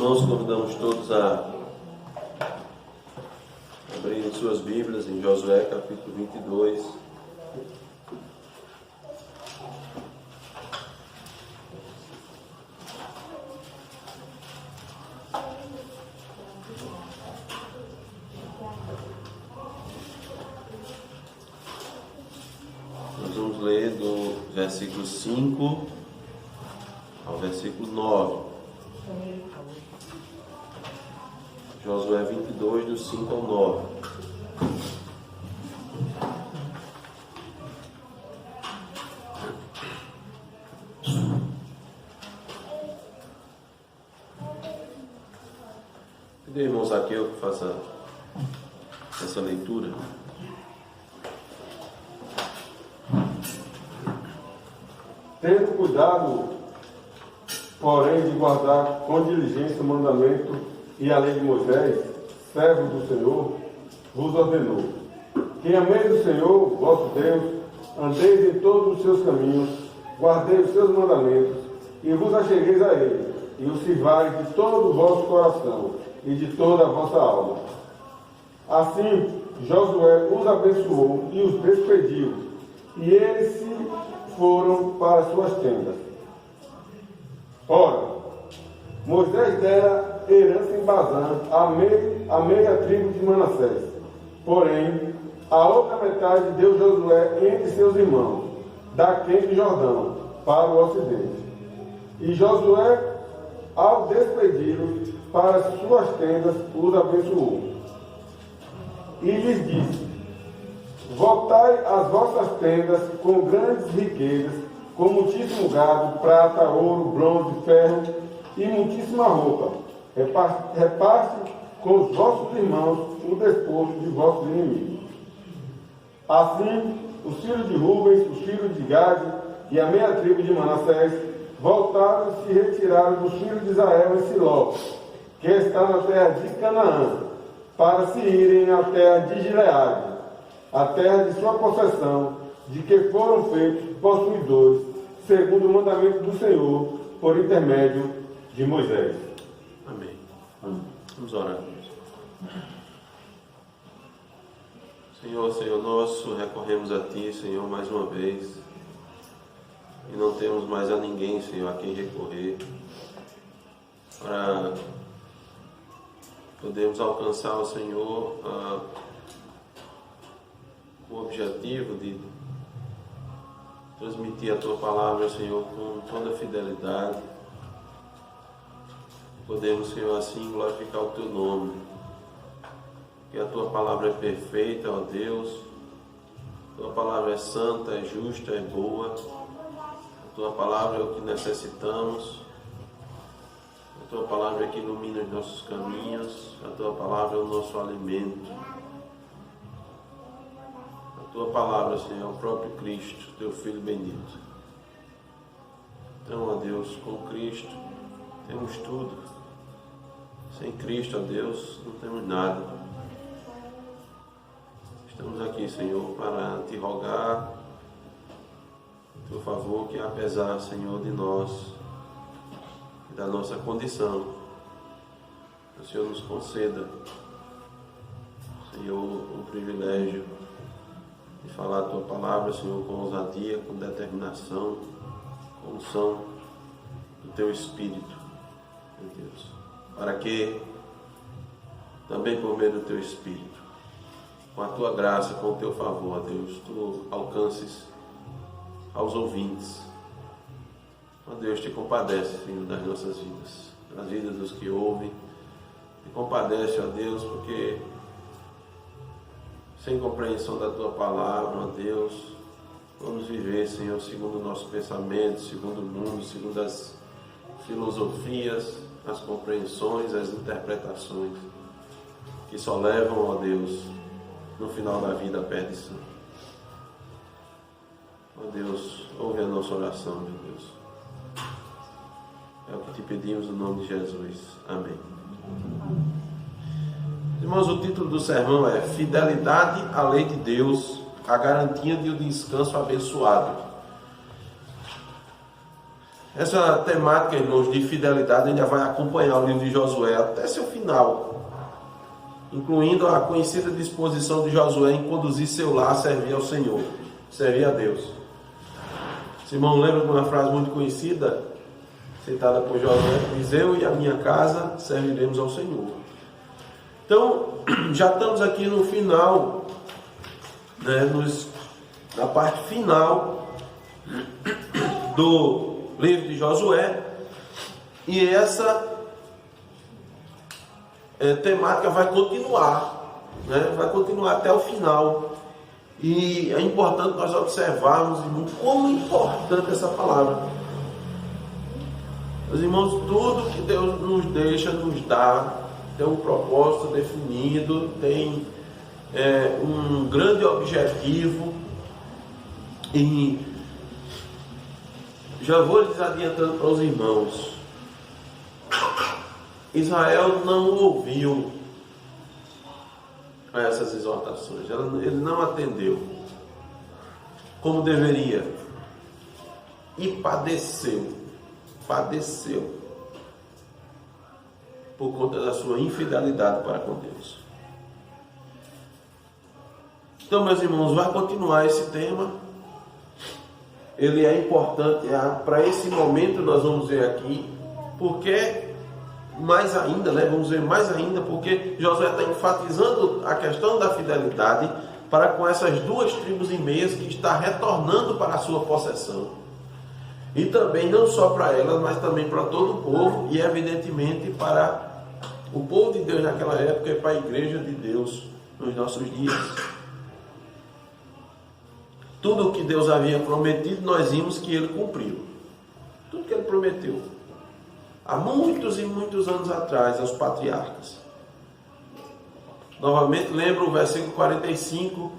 Irmãos, convidamos todos a abrirem suas Bíblias em Josué capítulo 22. Nós vamos ler do versículo 5 ao versículo 9. Josué 22, do 5 ao 9. Pedir, irmão Zaqueu, que faça essa leitura. Tendo cuidado, porém, de guardar com diligência o mandamento e a lei de Moisés, servo do Senhor, vos ordenou: que ameis o Senhor, vosso Deus, andeis em todos os seus caminhos, guardeis os seus mandamentos, e vos achegueis a ele, e o sirvais de todo o vosso coração e de toda a vossa alma. Assim, Josué os abençoou e os despediu, e eles se foram para as suas tendas. Ora, Moisés dera herança em Bazã a meia tribo de Manassés. Porém, a outra metade deu Josué entre seus irmãos, daquém de Jordão, para o ocidente. E Josué, ao despedi-los para as suas tendas, os abençoou. E lhes disse: voltai às vossas tendas com grandes riquezas, com muitíssimo gado, prata, ouro, bronze, ferro e muitíssima roupa. Repaste com os vossos irmãos o despojo de vossos inimigos. Assim, os filhos de Rubens, os filhos de Gade e a meia tribo de Manassés voltaram e se retiraram dos filhos de Israel em Siló, que está na terra de Canaã, para se irem à terra de Gileade, a terra de sua possessão, de que foram feitos possuidores, segundo o mandamento do Senhor, por intermédio de Moisés. Amém. Vamos orar. Senhor nosso, recorremos a Ti, Senhor, mais uma vez, e não temos mais a ninguém, Senhor, a quem recorrer, para podermos alcançar o Senhor o objetivo de transmitir a Tua palavra, Senhor, com toda a fidelidade. Podemos, Senhor, assim glorificar o Teu nome, que a Tua palavra é perfeita, ó Deus, a Tua palavra é santa, é justa, é boa, a Tua palavra é o que necessitamos, a Tua palavra é que ilumina os nossos caminhos, a Tua palavra é o nosso alimento, a Tua palavra, Senhor, é o próprio Cristo, Teu Filho bendito. Então, ó Deus, com Cristo temos tudo. Sem Cristo, ó Deus, não temos nada. Estamos aqui, Senhor, para Te rogar, por favor, que apesar, Senhor, de nós e da nossa condição, o Senhor nos conceda, Senhor, o privilégio de falar a Tua palavra, Senhor, com ousadia, com determinação, com unção do Teu Espírito, meu Deus. Para que, também por meio do Teu Espírito, com a Tua graça, com o Teu favor, ó Deus, Tu alcances aos ouvintes. Ó Deus, Te compadece, Senhor, das nossas vidas, das vidas dos que ouvem. Te compadece, ó Deus, porque sem compreensão da Tua palavra, ó Deus, vamos viver, Senhor, segundo o nosso pensamento, segundo o mundo, segundo as filosofias, as compreensões, as interpretações, que só levam, ó Deus, no final da vida, à perdição. Ó Deus, ouve a nossa oração, meu Deus. É o que Te pedimos no nome de Jesus. Amém. Irmãos, o título do sermão é Fidelidade à Lei de Deus, a garantia de um descanso abençoado. Essa temática, irmãos, de fidelidade ainda vai acompanhar o livro de Josué até seu final, incluindo a conhecida disposição de Josué em conduzir seu lar a servir ao Senhor, servir a Deus. Esse irmão lembra de uma frase muito conhecida, citada por Josué, que diz: eu e a minha casa serviremos ao Senhor. Então, já estamos aqui no final, né, na parte final do livro de Josué, e essa temática vai continuar, né, vai continuar até o final. E é importante nós observarmos, irmãos, como é importante essa palavra. Meus irmãos, tudo que Deus nos deixa, nos dá, tem um propósito definido, tem um grande objetivo. E já vou lhes adiantando para os irmãos, Israel não ouviu a essas exortações, ele não atendeu como deveria, e padeceu por conta da sua infidelidade para com Deus. Então, meus irmãos, vai continuar esse tema. Ele é importante para esse momento. Nós vamos ver aqui, porque mais ainda, né? Vamos ver mais ainda, porque Josué está enfatizando a questão da fidelidade para com essas 2 tribos e meias que está retornando para a sua possessão. E também não só para elas, mas também para todo o povo, e evidentemente para o povo de Deus naquela época e para a igreja de Deus nos nossos dias. Tudo o que Deus havia prometido, nós vimos que Ele cumpriu. Tudo que Ele prometeu. Há muitos e muitos anos atrás, aos patriarcas. Novamente, lembra o versículo 45,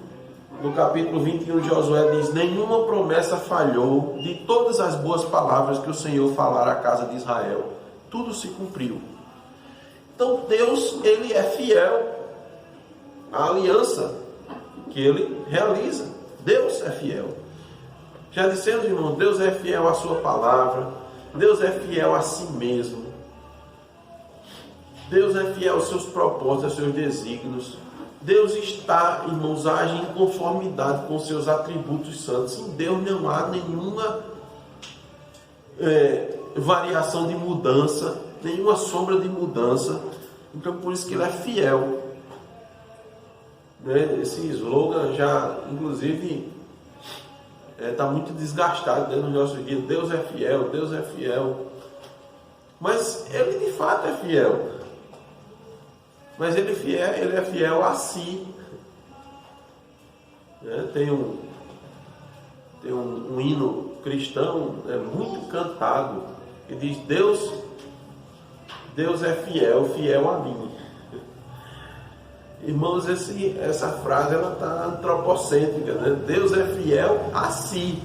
no capítulo 21 de Josué, diz: nenhuma promessa falhou de todas as boas palavras que o Senhor falara à casa de Israel. Tudo se cumpriu. Então, Deus, Ele é fiel à aliança que Ele realiza. Deus é fiel. Já dissemos, irmão, Deus é fiel à sua palavra. Deus é fiel a si mesmo. Deus é fiel aos seus propósitos, aos seus desígnios. Deus está, irmãos, age em conformidade com seus atributos santos. Em Deus não há nenhuma variação de mudança, nenhuma sombra de mudança. Então, por isso que Ele é fiel. Esse slogan já, inclusive, está muito desgastado dentro dos nossos dias. Deus é fiel, Deus é fiel. Mas Ele de fato é fiel. Mas Ele é fiel a si. Tem um hino cristão muito cantado que diz: Deus é fiel, fiel a mim. Irmãos, essa frase está antropocêntrica, né? Deus é fiel a si.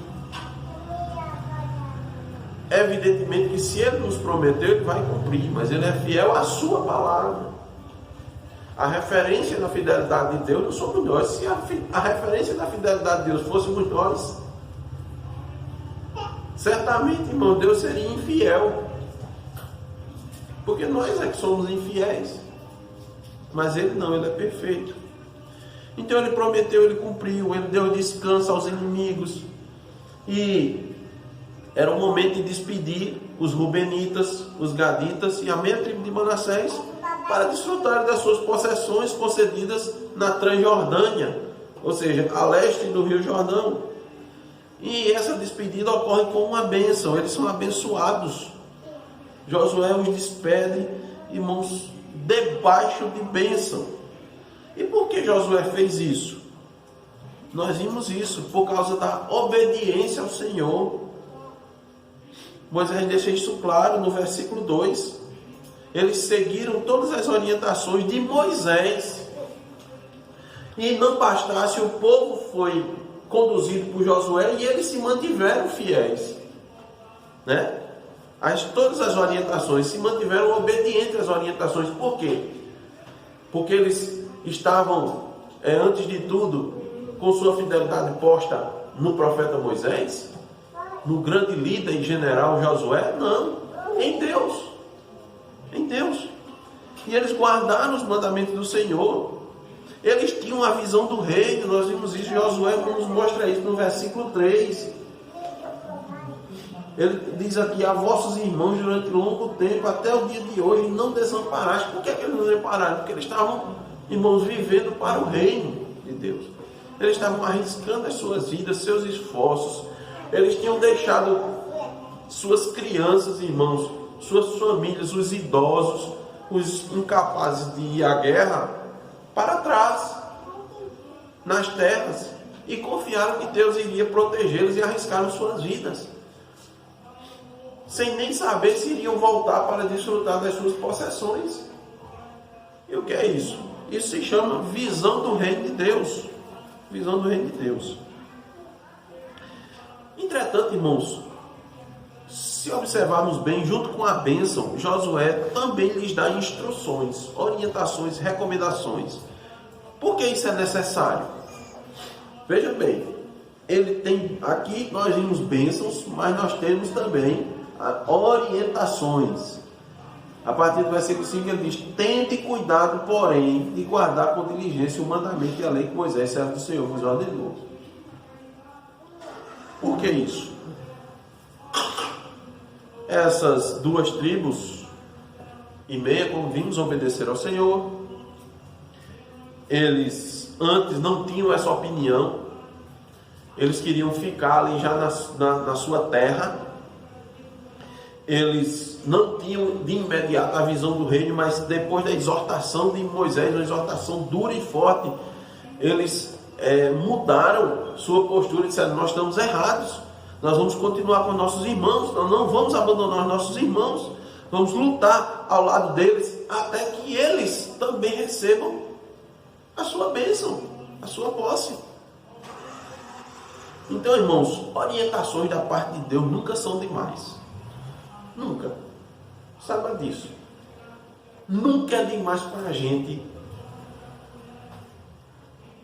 Evidentemente que se Ele nos prometeu, Ele vai cumprir, mas Ele é fiel à sua palavra. A referência da fidelidade de Deus não somos nós. Se a referência da fidelidade de Deus fôssemos nós, certamente, irmão, Deus seria infiel, porque nós é que somos infiéis. Mas Ele não, Ele é perfeito. Então Ele prometeu, Ele cumpriu, Ele deu descanso aos inimigos. E era o momento de despedir os Rubenitas, os Gaditas e a meia tribo de Manassés para desfrutarem das suas possessões concedidas na Transjordânia, ou seja, a leste do Rio Jordão. E essa despedida ocorre com uma bênção, eles são abençoados. Josué os despede, irmãos, debaixo de bênção. E por que Josué fez isso? Nós vimos isso por causa da obediência ao Senhor. Moisés deixa isso claro no versículo 2. Eles seguiram todas as orientações de Moisés. E não bastasse, o povo foi conduzido por Josué e eles se mantiveram fiéis, né? Todas as orientações, se mantiveram obedientes às orientações. Por quê? Porque eles estavam, antes de tudo, com sua fidelidade posta no profeta Moisés. no grande líder e general Josué? Não, em Deus. Em Deus. E eles guardaram os mandamentos do Senhor. Eles tinham a visão do reino. Nós vimos isso, Josué nos mostra isso no versículo 3. Ele diz aqui: a vossos irmãos durante longo tempo, até o dia de hoje, não desamparaste. Por que eles não desampararam? Porque eles estavam, irmãos, vivendo para o reino de Deus. Eles estavam arriscando as suas vidas, seus esforços. Eles tinham deixado suas crianças, irmãos, suas famílias, os idosos, os incapazes de ir à guerra, para trás, nas terras, e confiaram que Deus iria protegê-los e arriscaram suas vidas, sem nem saber se iriam voltar para desfrutar das suas possessões. E o que é isso? Isso se chama visão do reino de Deus. Visão do reino de Deus. Entretanto, irmãos, se observarmos bem, junto com a bênção, Josué também lhes dá instruções, orientações, recomendações. Por que isso é necessário? Veja bem, ele tem, aqui nós vimos bênçãos, mas nós temos também orientações. A partir do versículo 5 ele diz: tente cuidado, porém, de guardar com diligência o mandamento e a lei que Moisés, servo do Senhor, vos ordenou. Por que isso? Essas 2 tribos e meia, como vimos, obedeceram ao Senhor. Eles antes não tinham essa opinião. Eles queriam ficar ali já na sua terra. Eles não tinham de imediato a visão do reino, mas depois da exortação de Moisés, uma exortação dura e forte, eles mudaram sua postura e disseram: nós estamos errados, nós vamos continuar com nossos irmãos, nós não vamos abandonar os nossos irmãos, vamos lutar ao lado deles, até que eles também recebam a sua bênção, a sua posse. Então, irmãos, orientações da parte de Deus nunca são demais. Nunca. Saiba disso. Nunca é demais para a gente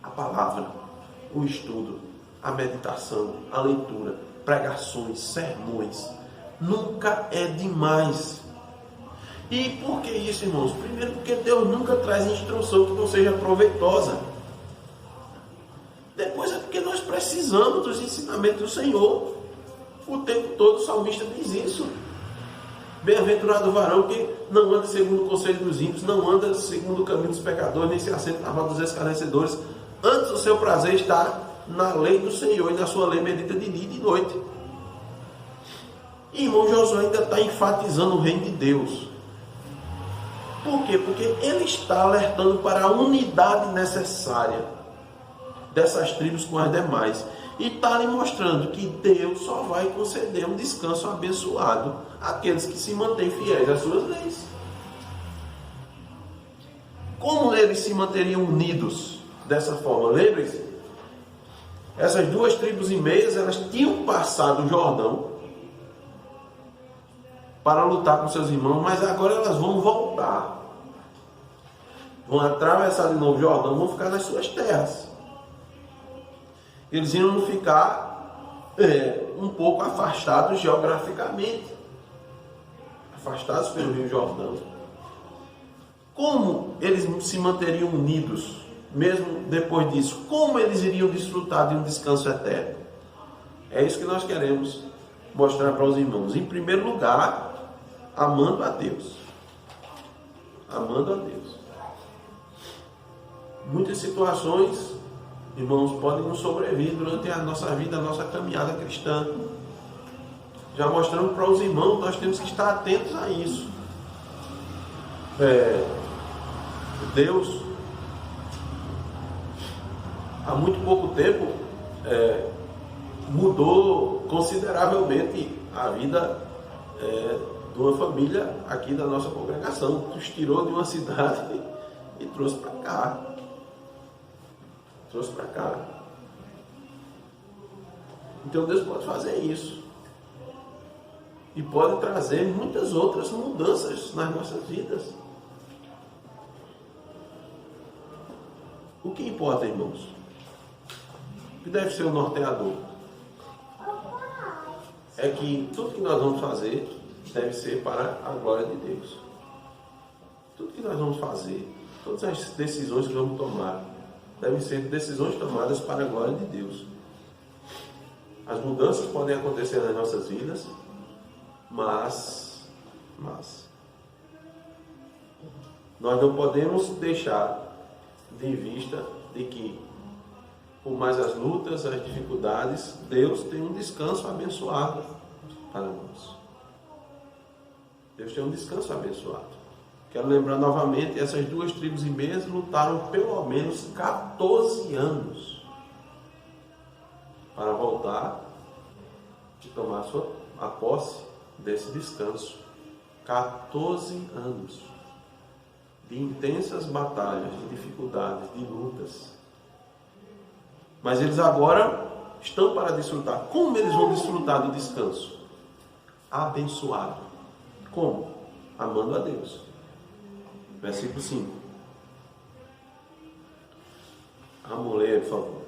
a palavra, o estudo, a meditação, a leitura, pregações, sermões. Nunca é demais. E por que isso, irmãos? Primeiro, porque Deus nunca traz instrução que não seja proveitosa. Depois é porque nós precisamos dos ensinamentos do Senhor. O tempo todo o salmista diz isso. Bem-aventurado o varão que não anda segundo o conselho dos ímpios, não anda segundo o caminho dos pecadores, nem se assenta na roda dos escarnecedores. Antes o seu prazer está na lei do Senhor, e na sua lei medita de dia e de noite. E irmão, Josué ainda está enfatizando o reino de Deus. Por quê? Porque ele está alertando para a unidade necessária dessas tribos com as demais. E está lhe mostrando que Deus só vai conceder um descanso abençoado àqueles que se mantêm fiéis às suas leis. Como eles se manteriam unidos dessa forma? Lembre-se, essas 2 tribos e meias, elas tinham passado o Jordão para lutar com seus irmãos, mas agora elas vão voltar. Vão atravessar de novo o Jordão, vão ficar nas suas terras. Eles iam ficar um pouco afastados geograficamente, afastados pelo Rio Jordão. Como eles se manteriam unidos, mesmo depois disso? Como eles iriam desfrutar de um descanso eterno? É isso que nós queremos mostrar para os irmãos. Em primeiro lugar, amando a Deus. Amando a Deus. Muitas situações, irmãos, podem nos sobrevir durante a nossa vida, a nossa caminhada cristã. Já mostramos para os irmãos, nós temos que estar atentos a isso. Deus, há muito pouco tempo, mudou consideravelmente a vida de uma família aqui da nossa congregação. Nos tirou de uma cidade e trouxe para cá. Então Deus pode fazer isso. E pode trazer muitas outras mudanças nas nossas vidas. O que importa, irmãos? O que deve ser o norteador? é que tudo que nós vamos fazer deve ser para a glória de Deus. Tudo que nós vamos fazer, todas as decisões que vamos tomar, devem ser decisões tomadas para a glória de Deus. As mudanças podem acontecer nas nossas vidas, mas nós não podemos deixar de vista de que, por mais as lutas, as dificuldades, Deus tem um descanso abençoado para nós. Deus tem um descanso abençoado. Quero lembrar novamente, essas 2 tribos e meias lutaram pelo menos 14 anos para voltar e tomar a posse desse descanso. 14 anos de intensas batalhas, de dificuldades, de lutas. Mas eles agora estão para desfrutar. Como eles vão desfrutar do descanso? Abençoado. Como? Amando a Deus. Versículo 5. Vamos ler, por favor.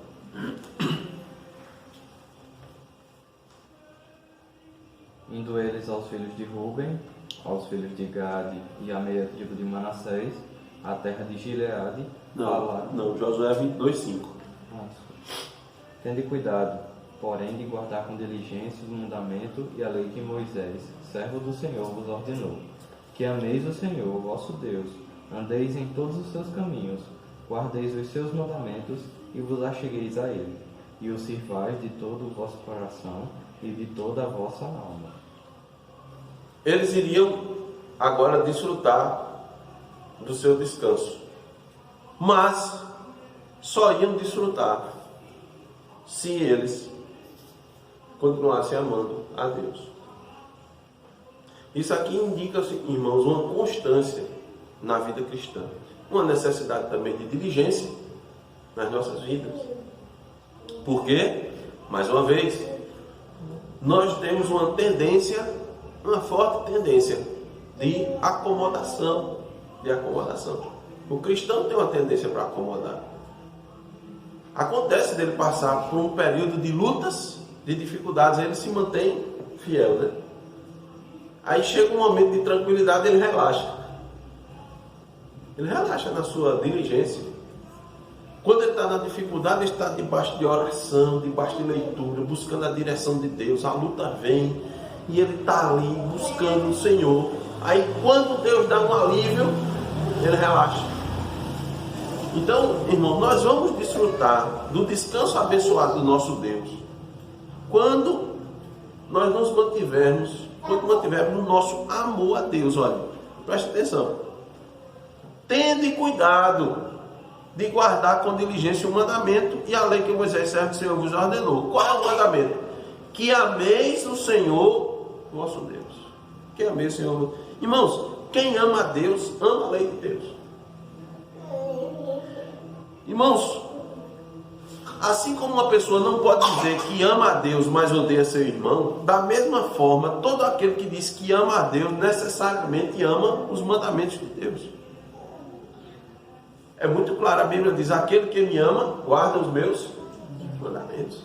Indo eles aos filhos de Ruben, aos filhos de Gade e à meia tribo de Manassés, a terra de Gileade, Não, Josué 22:5. Tende cuidado, porém, de guardar com diligência o mandamento e a lei que Moisés, servo do Senhor, vos ordenou, que ameis o Senhor, vosso Deus, andeis em todos os seus caminhos, guardeis os seus mandamentos e vos achegueis a ele, e o sirvais de todo o vosso coração e de toda a vossa alma. Eles iriam agora desfrutar do seu descanso, mas só iam desfrutar se eles continuassem amando a Deus. Isso aqui indica, irmãos, uma constância na vida cristã, uma necessidade também de diligência nas nossas vidas. Por quê? Mais uma vez, nós temos uma forte tendência de acomodação. O cristão tem uma tendência para acomodar. Acontece dele passar por um período de lutas, de dificuldades, ele se mantém fiel, né? Aí chega um momento de tranquilidade, ele relaxa. Ele relaxa na sua diligência. Quando ele está na dificuldade, ele está debaixo de oração, debaixo de leitura, buscando a direção de Deus. A luta vem e ele está ali buscando o Senhor. Aí quando Deus dá um alívio, ele relaxa. Então, irmão, nós vamos desfrutar do descanso abençoado do nosso Deus quando nós nos mantivermos no nosso amor a Deus. Olha, preste atenção. Tende cuidado de guardar com diligência o mandamento e a lei que Moisés, servo do Senhor, vos ordenou. Qual é o mandamento? Que ameis o Senhor, vosso Deus. Que ameis o Senhor. Irmãos, quem ama a Deus, ama a lei de Deus. Irmãos, assim como uma pessoa não pode dizer que ama a Deus, mas odeia seu irmão, da mesma forma, todo aquele que diz que ama a Deus, necessariamente ama os mandamentos de Deus. É muito claro, a Bíblia diz: aquele que me ama, guarda os meus mandamentos.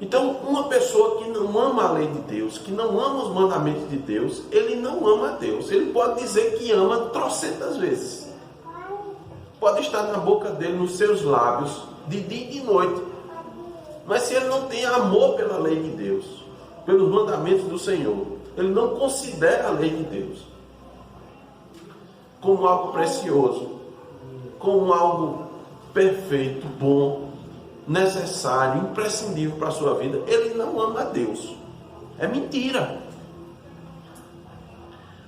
Então, uma pessoa que não ama a lei de Deus, que não ama os mandamentos de Deus, ele não ama a Deus. Ele pode dizer que ama trocentas vezes. Pode estar na boca dele, nos seus lábios, de dia e de noite. Mas se ele não tem amor pela lei de Deus, pelos mandamentos do Senhor, ele não considera a lei de Deus como algo precioso, como algo perfeito, bom, necessário, imprescindível para a sua vida, ele não ama a Deus. É mentira.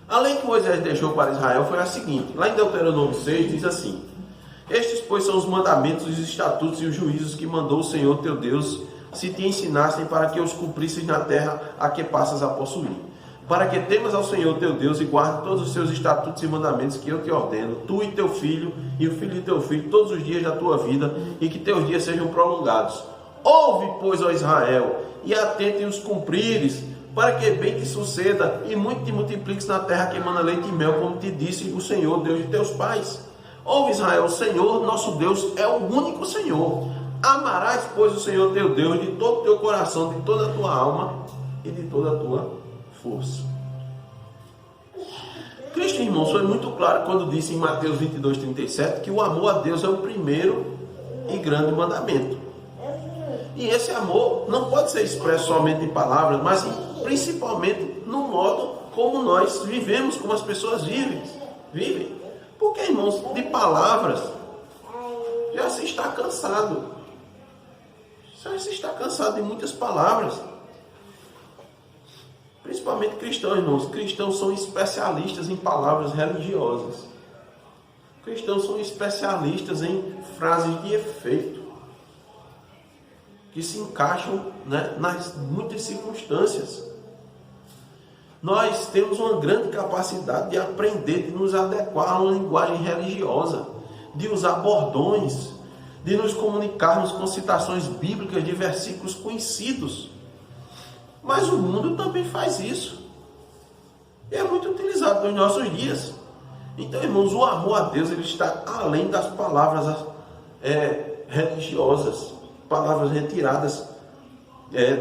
A lei que Moisés deixou para Israel foi a seguinte: lá em Deuteronômio 6 diz assim: estes, pois, são os mandamentos, os estatutos e os juízos que mandou o Senhor teu Deus se te ensinassem, para que os cumprisses na terra a que passas a possuir, para que temas ao Senhor teu Deus e guarde todos os seus estatutos e mandamentos que eu te ordeno, tu e teu filho e o filho de teu filho, todos os dias da tua vida, e que teus dias sejam prolongados. Ouve, pois, ó Israel, e atente em os cumprires, para que bem te suceda e muito te multipliques na terra que emana leite e mel, como te disse o Senhor, Deus de teus pais. Ouve, Israel, o Senhor nosso Deus é o único Senhor. Amarás, pois, o Senhor teu Deus de todo o teu coração, de toda a tua alma e de toda a tua força. Cristo, irmãos, foi muito claro quando disse em Mateus 22:37 que o amor a Deus é o primeiro e grande mandamento. E esse amor não pode ser expresso somente em palavras, mas principalmente no modo como nós vivemos, como as pessoas vivem. Porque, irmãos, de palavras já se está cansado. Já se está cansado de muitas palavras. Principalmente cristãos, irmãos. Cristãos são especialistas em palavras religiosas. Cristãos são especialistas em frases de efeito, que se encaixam, né, nas muitas circunstâncias. Nós temos uma grande capacidade de aprender, de nos adequar a uma linguagem religiosa, de usar bordões, de nos comunicarmos com citações bíblicas de versículos conhecidos. Mas o mundo também faz isso. E é muito utilizado nos nossos dias. Então, irmãos, o amor a Deus ele está além das palavras religiosas, palavras retiradas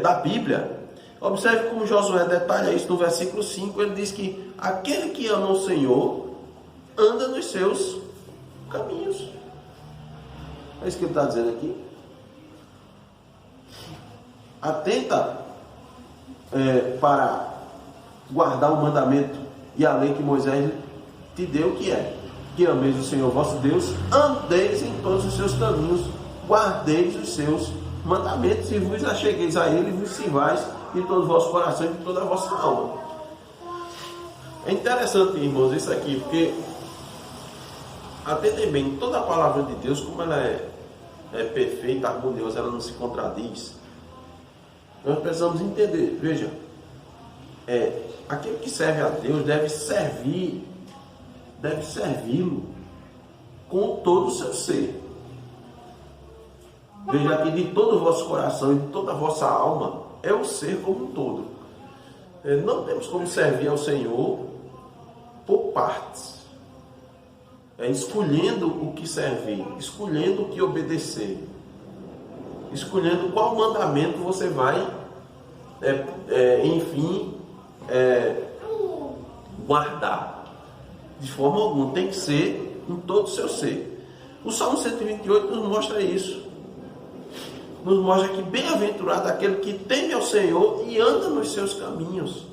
da Bíblia. Observe como Josué detalha isso no versículo 5. Ele diz que aquele que ama o Senhor anda nos seus caminhos. É isso que ele está dizendo aqui. Atenta para guardar o mandamento e a lei que Moisés te deu, que ameis o Senhor vosso Deus, andeis em todos os seus caminhos, guardeis os seus mandamentos, e vos achegueis a ele, e vos sirvais de todo o vosso coração e de toda a vossa alma. É interessante, irmãos, isso aqui, porque atentem bem, toda a palavra de Deus, como ela é perfeita, harmoniosa, ela não se contradiz. Nós precisamos entender, veja, aquele que serve a Deus deve servi-lo com todo o seu ser. Veja aqui, de todo o vosso coração e de toda a vossa alma, é o ser como um todo. Não temos como servir ao Senhor por partes. Escolhendo o que servir, escolhendo o que obedecer, escolhendo qual mandamento você vai, guardar. De forma alguma, tem que ser em todo o seu ser. O Salmo 128 nos mostra isso. Nos mostra que bem-aventurado aquele que teme ao Senhor e anda nos seus caminhos.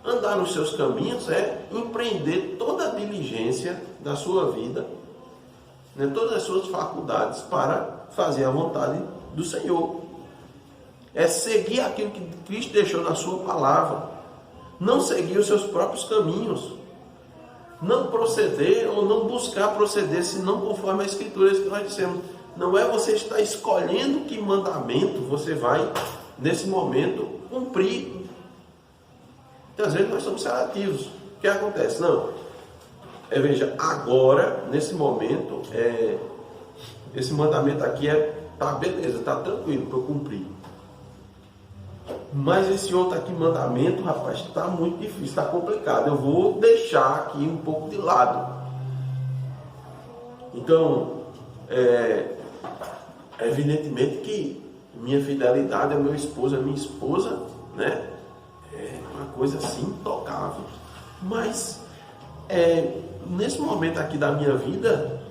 Andar nos seus caminhos é empreender toda a diligência da sua vida, né, todas as suas faculdades para fazer a vontade do Senhor. É seguir aquilo que Cristo deixou na sua palavra. Não seguir os seus próprios caminhos. Não proceder ou não buscar proceder, senão conforme a Escritura que nós dissemos. Não é você estar escolhendo que mandamento você vai, nesse momento, cumprir. Então, às vezes nós somos seletivos. O que acontece? Não. Veja, agora, nesse momento, esse mandamento aqui tá beleza, tá tranquilo para eu cumprir. Mas esse outro aqui, mandamento, rapaz, está muito difícil, está complicado. Eu vou deixar aqui um pouco de lado. Então, evidentemente que minha fidelidade ao meu esposo, a minha esposa, né, é uma coisa assim intocável. Mas, nesse momento aqui da minha vida,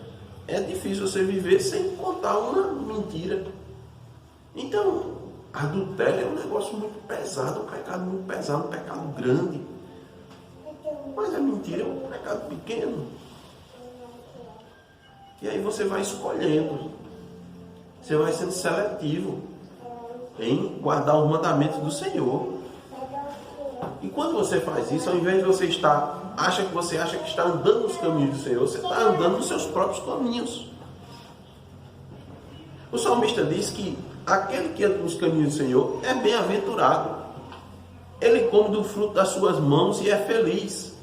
é difícil você viver sem contar uma mentira. Então, adultério é um negócio muito pesado, um pecado muito pesado, um pecado grande. Mas a mentira é um pecado pequeno. E aí você vai escolhendo. Você vai sendo seletivo em guardar os mandamentos do Senhor. E quando você faz isso, ao invés de você acha que está andando nos caminhos do Senhor, você está andando nos seus próprios caminhos. O salmista diz que aquele que anda nos caminhos do Senhor é bem-aventurado. Ele come do fruto das suas mãos e é feliz.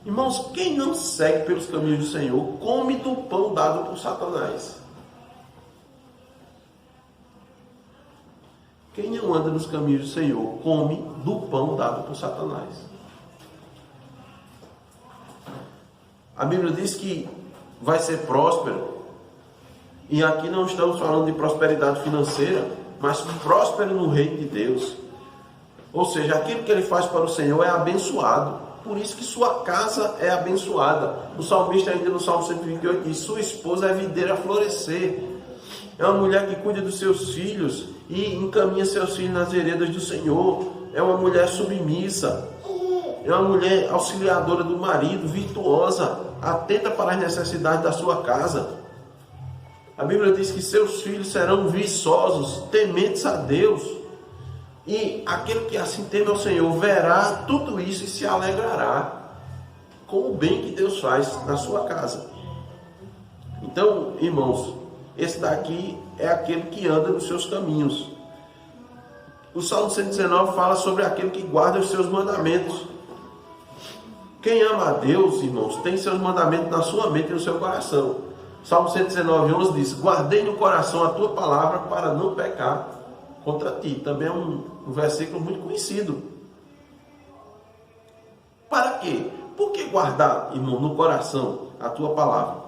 Irmãos, quem não segue pelos caminhos do Senhor, come do pão dado por Satanás. Quem não anda nos caminhos do Senhor, come do pão dado por Satanás. A Bíblia diz que vai ser próspero E aqui não estamos falando de prosperidade financeira, mas próspero no reino de Deus. Ou seja, aquilo que ele faz para o Senhor é abençoado. Por isso que sua casa é abençoada. O salmista ainda no Salmo 128 diz: sua esposa é videira a florescer. É uma mulher que cuida dos seus filhos e encaminha seus filhos nas veredas do Senhor. É uma mulher submissa. É uma mulher auxiliadora do marido, virtuosa, atenta para as necessidades da sua casa. A Bíblia diz que seus filhos serão viçosos, tementes a Deus. E aquele que assim teme ao Senhor verá tudo isso e se alegrará com o bem que Deus faz na sua casa. Então, irmãos, esse daqui é aquele que anda nos seus caminhos. O Salmo 119 fala sobre aquele que guarda os seus mandamentos. Quem ama a Deus, irmãos, tem seus mandamentos na sua mente e no seu coração. Salmo 119:11 diz: guardei no coração a tua palavra para não pecar contra ti. Também é um versículo muito conhecido. Para quê? Por que guardar, irmão, no coração a tua palavra?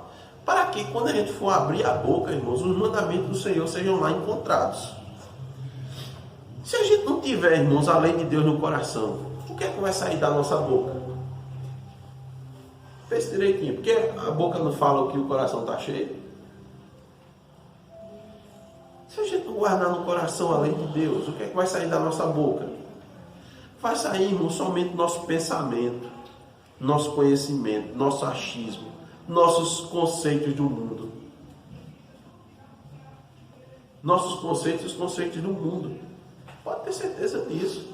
Para que quando a gente for abrir a boca, irmãos, os mandamentos do Senhor sejam lá encontrados. Se a gente não tiver, irmãos, a lei de Deus no coração, o que é que vai sair da nossa boca? Pense direitinho, porque a boca não fala o que o coração está cheio. Se a gente não guardar no coração a lei de Deus, o que é que vai sair da nossa boca? Vai sair, irmão, somente nosso pensamento, nosso conhecimento, nosso achismo, nossos conceitos do mundo. Nossos conceitos e os conceitos do mundo. Pode ter certeza disso.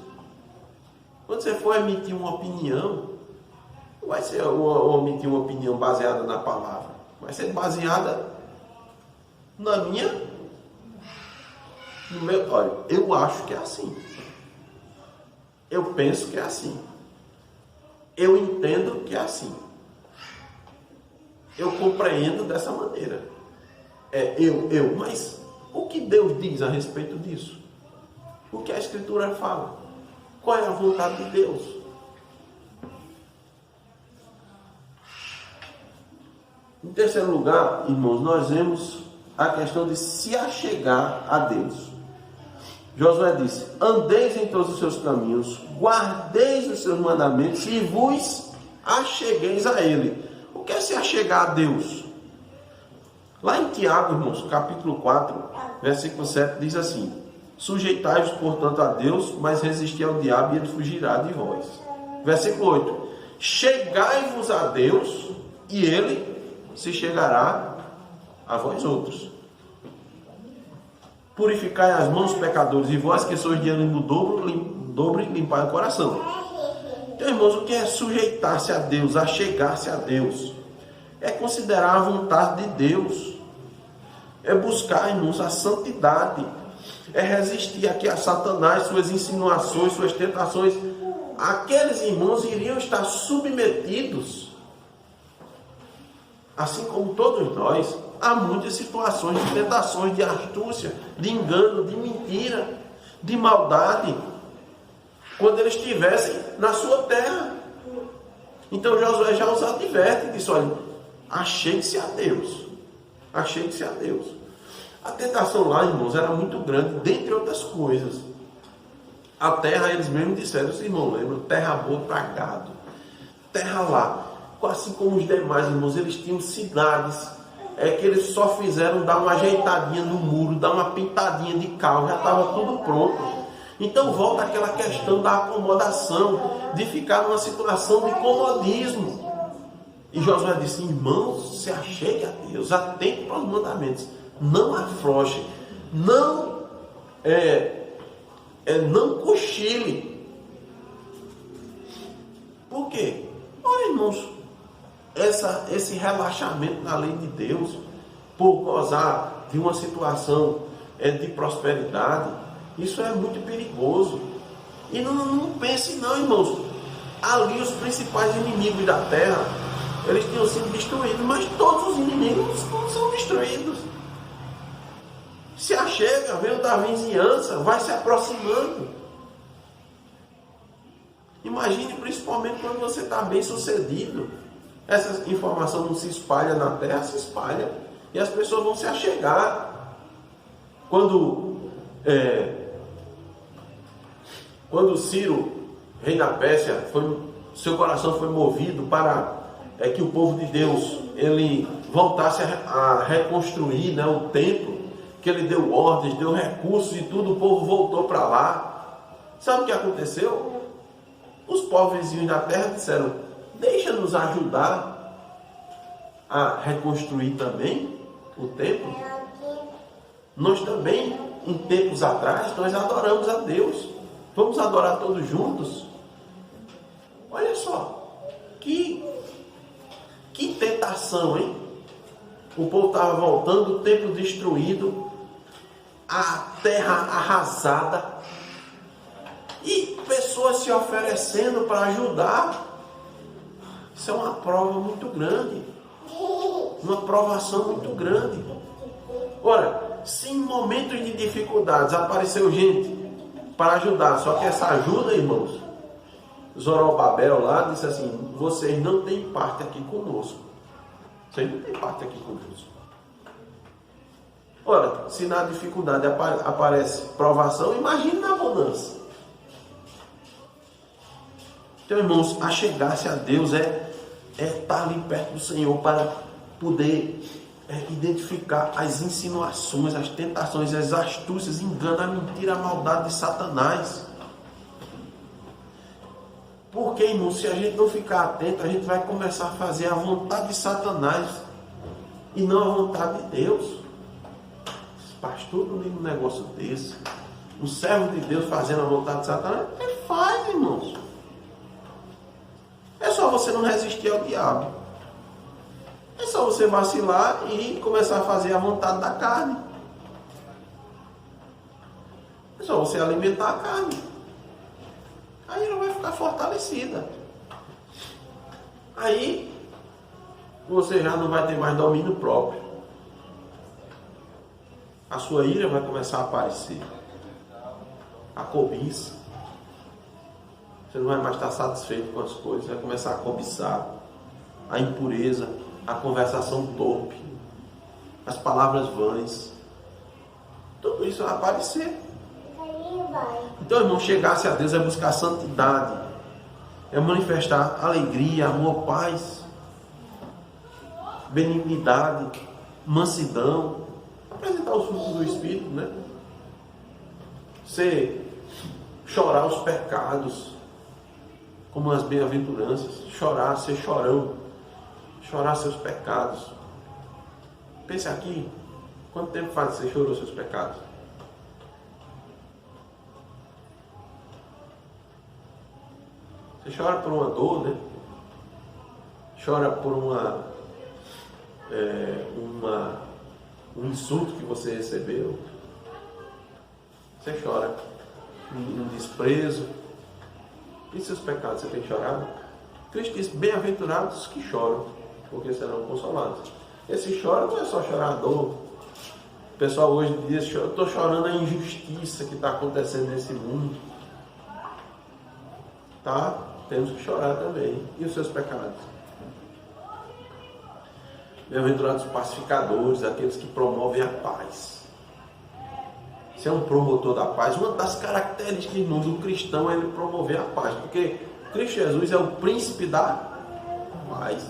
Quando você for emitir uma opinião, não vai ser emitir uma opinião baseada na palavra. Vai ser baseada na minha... Olha, eu acho que é assim. Eu penso que é assim. Eu entendo que é assim. Eu compreendo dessa maneira. Mas o que Deus diz a respeito disso? O que a Escritura fala? Qual é a vontade de Deus? Em terceiro lugar, irmãos, nós vemos a questão de se achegar a Deus. Josué disse: andeis em todos os seus caminhos, guardeis os seus mandamentos e vos achegueis a Ele. O que é se achegar a Deus? Lá em Tiago, irmãos, capítulo 4, versículo 7, diz assim: sujeitai-vos, portanto, a Deus, mas resisti ao diabo e ele fugirá de vós. Versículo 8: chegai-vos a Deus e Ele se chegará a vós outros. Purificai as mãos, pecadores, e vós que sois de ânimo dobro, limpai o coração. Então, irmãos, o que é sujeitar-se a Deus, achegar-se a Deus? É considerar a vontade de Deus. É buscar, irmãos, a santidade. É resistir aqui a Satanás, suas insinuações, suas tentações. Aqueles irmãos iriam estar submetidos, assim como todos nós, há muitas situações de tentações, de astúcia, de engano, de mentira, de maldade, quando eles estivessem na sua terra. Então Josué já os adverte e diz: olha, achegue-se a Deus. Achegue-se a Deus. A tentação lá, irmãos, era muito grande, dentre outras coisas. A terra, eles mesmos disseram, os irmãos lembram, terra boa para gado. Terra lá, assim como os demais, irmãos, eles tinham cidades, que eles só fizeram dar uma ajeitadinha no muro, dar uma pintadinha de cal, já estava tudo pronto. Então volta aquela questão da acomodação, de ficar numa situação de comodismo. E Josué disse: irmãos, se achegue a Deus, atente para os mandamentos, não afrouxe, não cochile. Por quê? Ora, irmãos, esse relaxamento na lei de Deus, por gozar de uma situação de prosperidade, isso é muito perigoso. E não pense não, irmãos, ali os principais inimigos da terra, eles tinham sido destruídos, mas todos os inimigos não são destruídos. Se achega, veio da vizinhança, vai se aproximando. Imagine principalmente quando você está bem sucedido. Essa informação não se espalha na terra, se espalha. E as pessoas vão se achegar. Quando Ciro, rei da Pérsia, seu coração foi movido para que o povo de Deus ele voltasse a reconstruir, né, o templo, que ele deu ordens, deu recursos e tudo, o povo voltou para lá. Sabe o que aconteceu? Os povos vizinhos da terra disseram: deixa-nos ajudar a reconstruir também o templo. Nós também, em tempos atrás, nós adoramos a Deus. Vamos adorar todos juntos. Olha só, que tentação, hein? O povo estava voltando, o templo destruído, a terra arrasada, e pessoas se oferecendo para ajudar. Isso é uma prova muito grande, uma provação muito grande. Ora, se em momentos de dificuldades apareceu gente para ajudar, só que essa ajuda, irmãos, Zorobabel lá disse assim: vocês não têm parte aqui conosco. Vocês não têm parte aqui conosco. Ora, se na dificuldade aparece provação, imagine na abundância. Então, irmãos, achegar-se a Deus é estar ali perto do Senhor para poder identificar as insinuações, as tentações, as astúcias, engano, a mentira, a maldade de Satanás. Porque, irmão, se a gente não ficar atento, a gente vai começar a fazer a vontade de Satanás e não a vontade de Deus. Pastor, não liga um negócio desse. Um servo de Deus fazendo a vontade de Satanás, ele faz, irmãos. É só você não resistir ao diabo. É só você vacilar e começar a fazer a vontade da carne. É só você alimentar a carne. Aí ela vai ficar fortalecida. Aí você já não vai ter mais domínio próprio. A sua ira vai começar a aparecer. A cobiça. Você não vai mais estar satisfeito com as coisas. Vai começar a cobiçar. A impureza. A conversação torpe. As palavras vãs. Tudo isso vai aparecer. Então, irmão, chegar-se a Deus é buscar santidade. É manifestar alegria, amor, paz, benignidade, mansidão. Apresentar os frutos do Espírito, né? Você chorar os pecados, como as bem-aventuranças. Chorar, ser chorão. Chorar seus pecados. Pense aqui, quanto tempo faz que você chorou seus pecados? Você chora por uma dor, né? Chora por um insulto que você recebeu. Você chora um desprezo. E seus pecados você tem chorado? Cristo disse: bem-aventurados que choram, porque serão consolados. Esse choro não é só chorar a dor. O pessoal hoje diz: eu estou chorando a injustiça que está acontecendo nesse mundo. Tá? Temos que chorar também. E os seus pecados? Bem-aventurados os pacificadores, aqueles que promovem a paz. Você é um promotor da paz. Uma das características, irmão, do cristão é ele promover a paz. Porque Cristo Jesus é o príncipe da paz.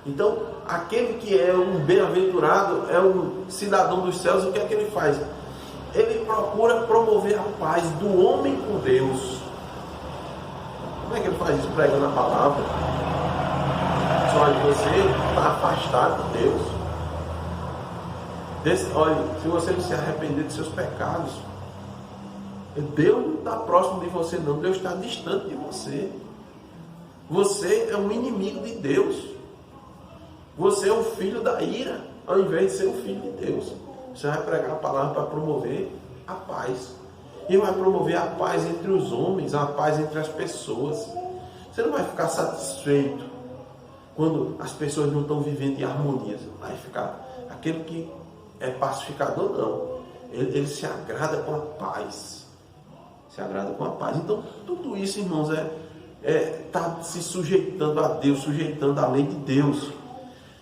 Então, aquele que é um bem-aventurado, é um cidadão dos céus, o que é que ele faz? Ele procura promover a paz do homem com Deus. Como é que ele faz isso? Pregando a palavra. Só que você está afastado de Deus. Olha, se você não se arrepender de seus pecados, Deus não está próximo de você não. Deus está distante de você. Você é um inimigo de Deus. Você é um filho da ira, ao invés de ser um filho de Deus. Você vai pregar a palavra para promover a paz. E vai promover a paz entre os homens, a paz entre as pessoas. Você não vai ficar satisfeito quando as pessoas não estão vivendo em harmonia. Você não vai ficar. Aquele que é pacificador, não. Ele se agrada com a paz. Se agrada com a paz. Então, tudo isso, irmãos, está se sujeitando a Deus, sujeitando a lei de Deus.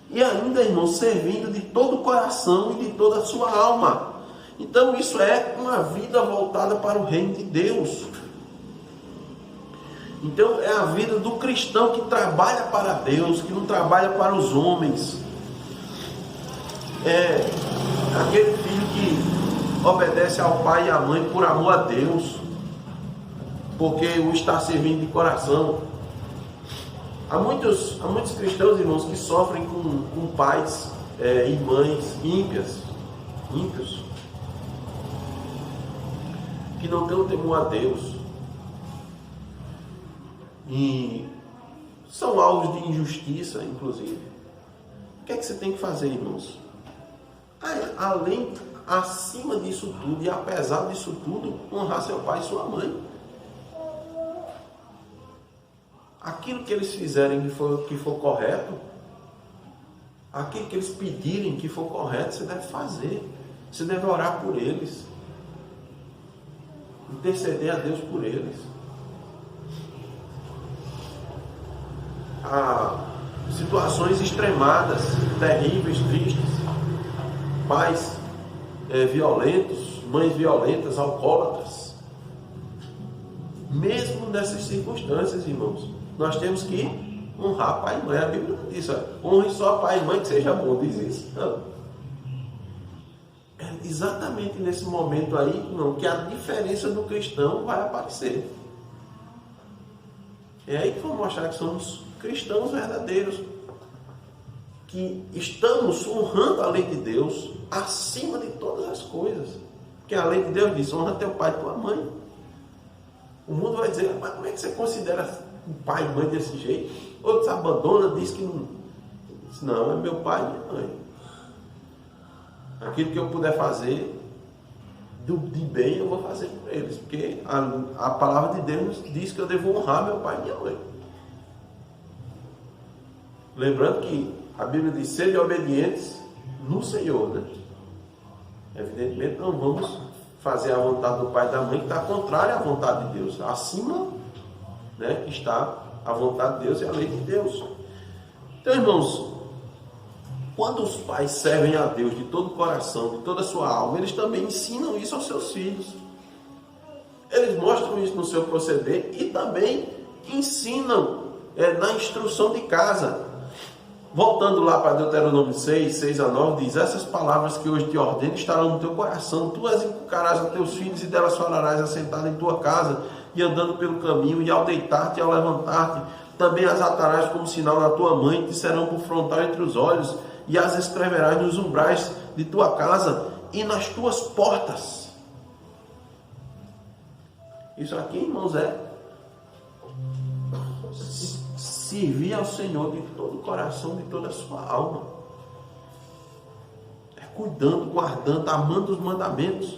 e ainda, irmão, servindo de todo o coração e de toda a sua alma. Então isso é uma vida voltada para o reino de Deus. Então é a vida do cristão que trabalha para Deus, que não trabalha para os homens. É aquele filho que obedece ao pai e à mãe por amor a Deus, porque o está servindo de coração. Há muitos cristãos, irmãos, que sofrem com pais e mães ímpios, que não têm o temor a Deus, e são alvos de injustiça, inclusive. O que é que você tem que fazer, irmãos? Acima disso tudo e apesar disso tudo, honrar seu pai e sua mãe. Aquilo que eles fizerem que for correto, aquilo que eles pedirem que for correto, você deve fazer. Você deve orar por eles, interceder a Deus por eles. Há situações extremadas, terríveis, tristes, pais violentos, mães violentas, alcoólatras. Mesmo nessas circunstâncias, irmãos, nós temos que honrar pai e mãe. A Bíblia diz: honre só pai e mãe que seja bom, diz isso. Não. É exatamente nesse momento aí, não, que a diferença do cristão vai aparecer. É aí que vamos mostrar que somos cristãos verdadeiros, que estamos honrando a lei de Deus acima de todas as coisas. Porque a lei de Deus diz: honra teu pai e tua mãe. O mundo vai dizer: mas como é que você considera o pai e mãe desse jeito? Outros abandonam, diz que não. Não, é meu pai e minha mãe. Aquilo que eu puder fazer de bem, eu vou fazer por eles. Porque a palavra de Deus diz que eu devo honrar meu pai e minha mãe. Lembrando que a Bíblia diz: sejam obedientes no Senhor, né? Evidentemente não vamos fazer a vontade do pai e da mãe que está contrária à vontade de Deus. Acima, né, que está a vontade de Deus e a lei de Deus. Então, irmãos, quando os pais servem a Deus de todo o coração, de toda a sua alma, eles também ensinam isso aos seus filhos. Eles mostram isso no seu proceder e também ensinam na instrução de casa. Voltando lá para Deuteronômio 6 a 9, diz: essas palavras que hoje te ordeno estarão no teu coração, tu as inculcarás a teus filhos, e delas falarás assentado em tua casa, e andando pelo caminho, e ao deitar-te e ao levantar-te, também as atarás como sinal na tua mãe, te serão por frontal entre os olhos, e as escreverás nos umbrais de tua casa e nas tuas portas. Isso aqui, irmãos, é servir ao Senhor de todo o coração, de toda a sua alma. É cuidando, guardando, amando os mandamentos.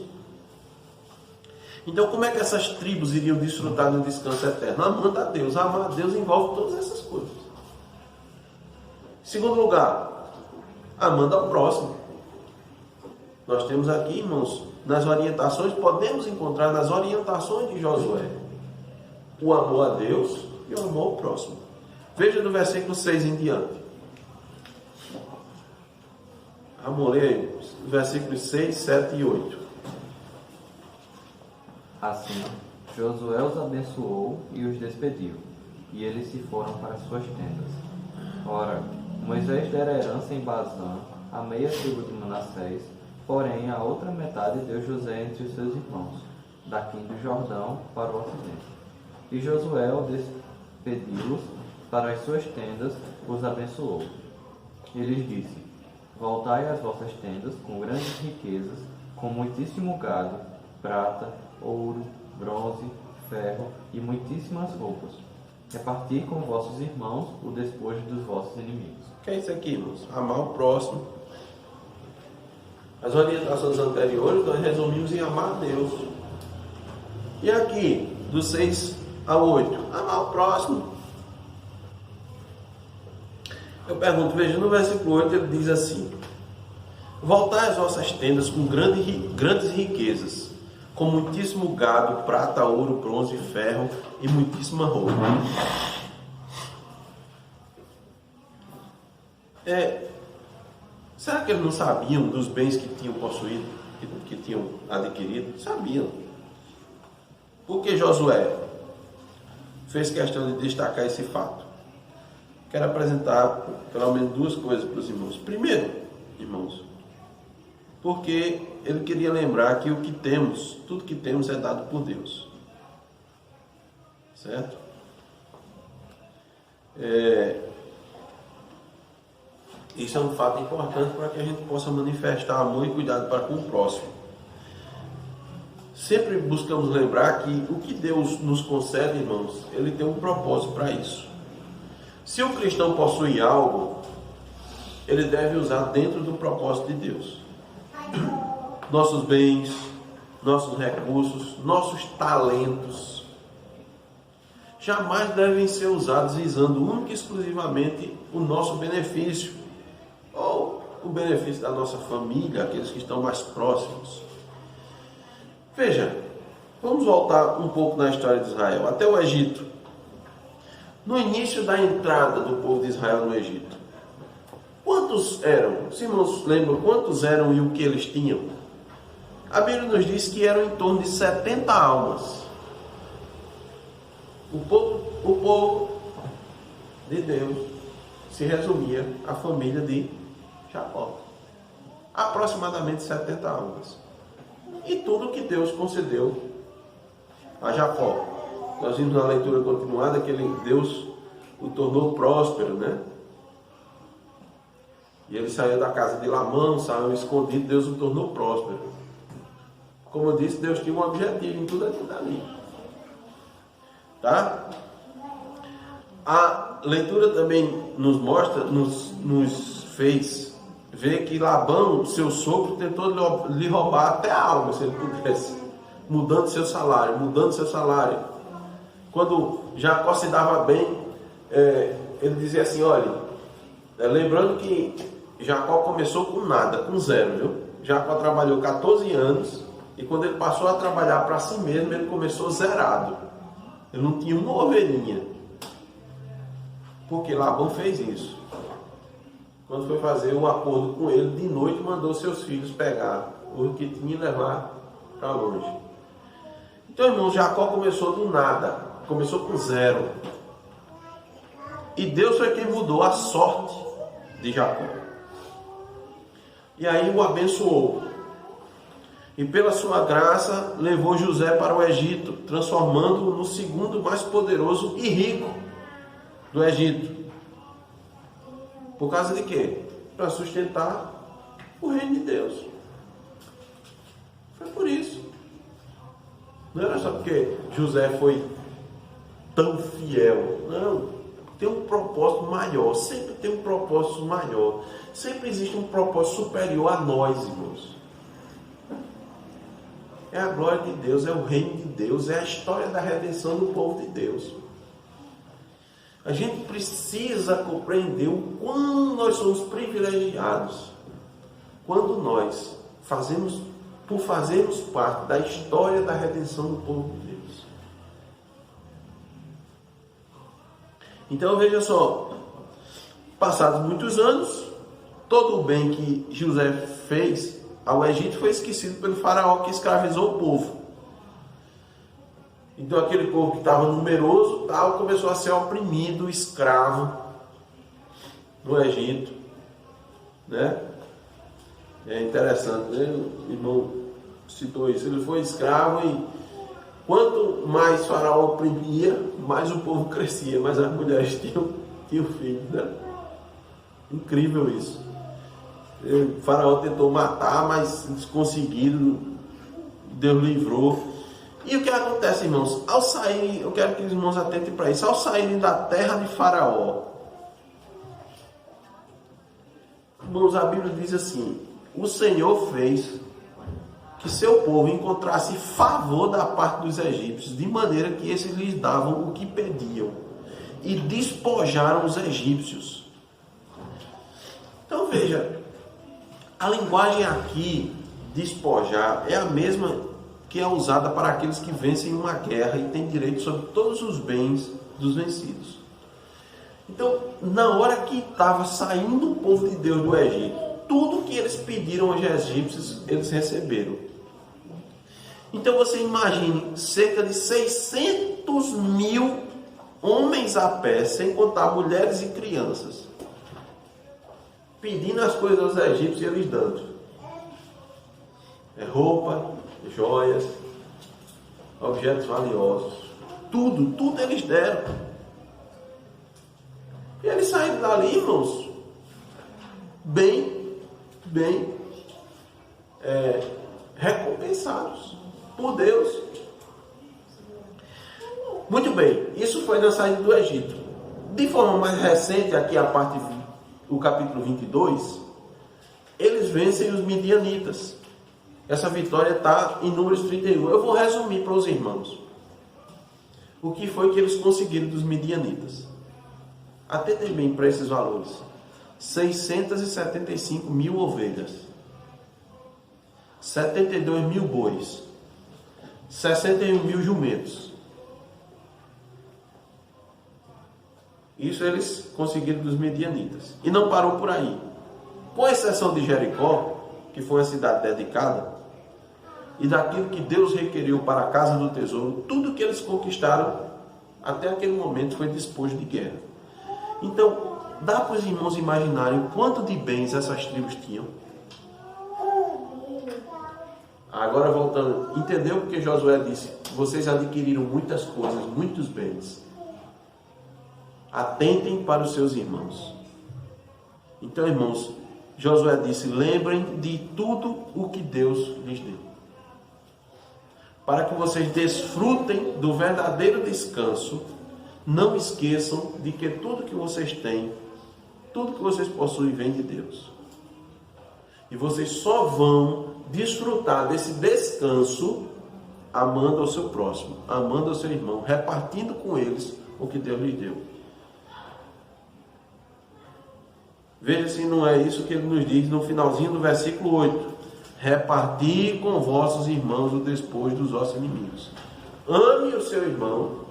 Então, como é que essas tribos iriam desfrutar do descanso eterno? Amando a Deus. Amar a Deus envolve todas essas coisas. Em segundo lugar, amando ao próximo. Nós temos aqui, irmãos, nas orientações, podemos encontrar nas orientações de Josué o amor a Deus e o amor ao próximo. Veja do versículo 6 em diante. Vamos ler versículos 6, 7 e 8. Assim, Josué os abençoou e os despediu, e eles se foram para suas tendas. Ora, Moisés dera herança em Bazã a meia tribo de Manassés, porém a outra metade deu José entre os seus irmãos, daqui do Jordão para o ocidente. E Josué, ao despedi-los para as suas tendas, os abençoou. E lhes disse: voltai às vossas tendas com grandes riquezas, com muitíssimo gado, prata, ouro, bronze, ferro e muitíssimas roupas. Repartir com vossos irmãos o despojo dos vossos inimigos. O que é isso aqui, irmãos? Amar o próximo. As orientações anteriores nós resumimos em amar a Deus. E aqui, do 6 ao 8, amar o próximo. Eu pergunto, veja, no versículo 8 ele diz assim: voltai às vossas tendas com grandes riquezas, com muitíssimo gado, prata, ouro, bronze, ferro e muitíssima roupa. Será que eles não sabiam dos bens que tinham possuído, que tinham adquirido? Sabiam. Por que Josué fez questão de destacar esse fato? Quero apresentar pelo menos duas coisas para os irmãos. Primeiro, irmãos, porque ele queria lembrar que o que temos, tudo que temos é dado por Deus. Certo? Isso é um fato importante para que a gente possa manifestar amor e cuidado para com o próximo. Sempre buscamos lembrar que o que Deus nos concede, irmãos, Ele tem um propósito para isso. Se o cristão possui algo, ele deve usar dentro do propósito de Deus. Nossos bens, nossos recursos, nossos talentos, jamais devem ser usados visando única e exclusivamente o nosso benefício, ou o benefício da nossa família, aqueles que estão mais próximos. Veja, vamos voltar um pouco na história de Israel, até o Egito. No início da entrada do povo de Israel no Egito, quantos eram? Se irmãos lembram quantos eram e o que eles tinham? A Bíblia nos diz que eram em torno de 70 almas. O povo de Deus se resumia à família de Jacó. Aproximadamente 70 almas. E tudo que Deus concedeu a Jacó. Nós vimos na leitura continuada que Deus o tornou próspero, né? E ele saiu da casa de Labão, saiu escondido, Deus o tornou próspero. Como eu disse, Deus tinha um objetivo em tudo aquilo ali. Tá? A leitura também nos mostra, nos fez ver que Labão, seu sogro, tentou lhe roubar até a alma, se ele pudesse, mudando seu salário. Quando Jacó se dava bem, ele dizia assim, olha, lembrando que Jacó começou com nada, com zero, viu? Jacó trabalhou 14 anos, e quando ele passou a trabalhar para si mesmo, ele começou zerado. Ele não tinha uma ovelhinha. Porque Labão fez isso. Quando foi fazer um acordo com ele, de noite mandou seus filhos pegar o que tinha e levar para longe. Então, irmãos, Jacó começou do nada. Começou com zero. E Deus foi quem mudou a sorte de Jacó. E aí o abençoou. E pela sua graça levou José para o Egito, transformando-o no segundo mais poderoso e rico do Egito. Por causa de quê? Para sustentar o reino de Deus. Foi por isso. Não era só porque José foi tão fiel. Não. Tem um propósito maior. Sempre tem um propósito maior. Sempre existe um propósito superior a nós, irmãos. É a glória de Deus, é o reino de Deus, é a história da redenção do povo de Deus. A gente precisa compreender o quanto nós somos privilegiados quando nós fazermos parte da história da redenção do povo de Deus. Então veja só, passados muitos anos, todo o bem que José fez ao Egito foi esquecido pelo faraó que escravizou o povo. Então aquele povo que estava numeroso começou a ser oprimido, escravo no Egito, né? É interessante, né? O irmão citou isso. Ele foi escravo e quanto mais faraó oprimia, mais o povo crescia, mais as mulheres tinham filhos, né? Incrível isso. O faraó tentou matar, mas conseguiram, Deus livrou. E o que acontece, irmãos? Ao sair, eu quero que os irmãos atentem para isso, ao saírem da terra de Faraó, irmãos, a Bíblia diz assim, o Senhor fez que seu povo encontrasse favor da parte dos egípcios, de maneira que esses lhes davam o que pediam, e despojaram os egípcios. Então veja, a linguagem aqui, despojar, é a mesma que é usada para aqueles que vencem uma guerra e têm direito sobre todos os bens dos vencidos. Então, na hora que estava saindo o povo de Deus do Egito, tudo que eles pediram aos egípcios, eles receberam. Então você imagine, cerca de 600 mil homens a pé, sem contar mulheres e crianças, pedindo as coisas aos egípcios e eles dando. Roupa, joias, objetos valiosos, tudo eles deram. E eles saíram dali, irmãos, bem recompensados por Deus. Muito bem, isso foi na saída do Egito. De forma mais recente, aqui a parte do capítulo 22, eles vencem os midianitas. Essa vitória está em Números 31. Eu vou resumir para os irmãos o que foi que eles conseguiram dos midianitas. Atentem bem para esses valores: 675 mil ovelhas, 72 mil bois, 61 mil jumentos. Isso eles conseguiram dos midianitas. E não parou por aí. Com exceção de Jericó, que foi uma cidade dedicada, e daquilo que Deus requeriu para a casa do tesouro, tudo que eles conquistaram até aquele momento foi disposto de guerra. Então, dá para os irmãos imaginarem o quanto de bens essas tribos tinham? Agora voltando, entendeu porque Josué disse: vocês adquiriram muitas coisas, muitos bens. Atentem para os seus irmãos. Então, irmãos, Josué disse: lembrem de tudo o que Deus lhes deu, para que vocês desfrutem do verdadeiro descanso. Não esqueçam de que tudo que vocês têm, tudo que vocês possuem, vem de Deus. E vocês só vão desfrutar desse descanso amando ao seu próximo, amando ao seu irmão, repartindo com eles o que Deus lhes deu. Veja se não é isso que ele nos diz no finalzinho do versículo 8. Repartir com vossos irmãos o despojo dos vossos inimigos. Ame o seu irmão,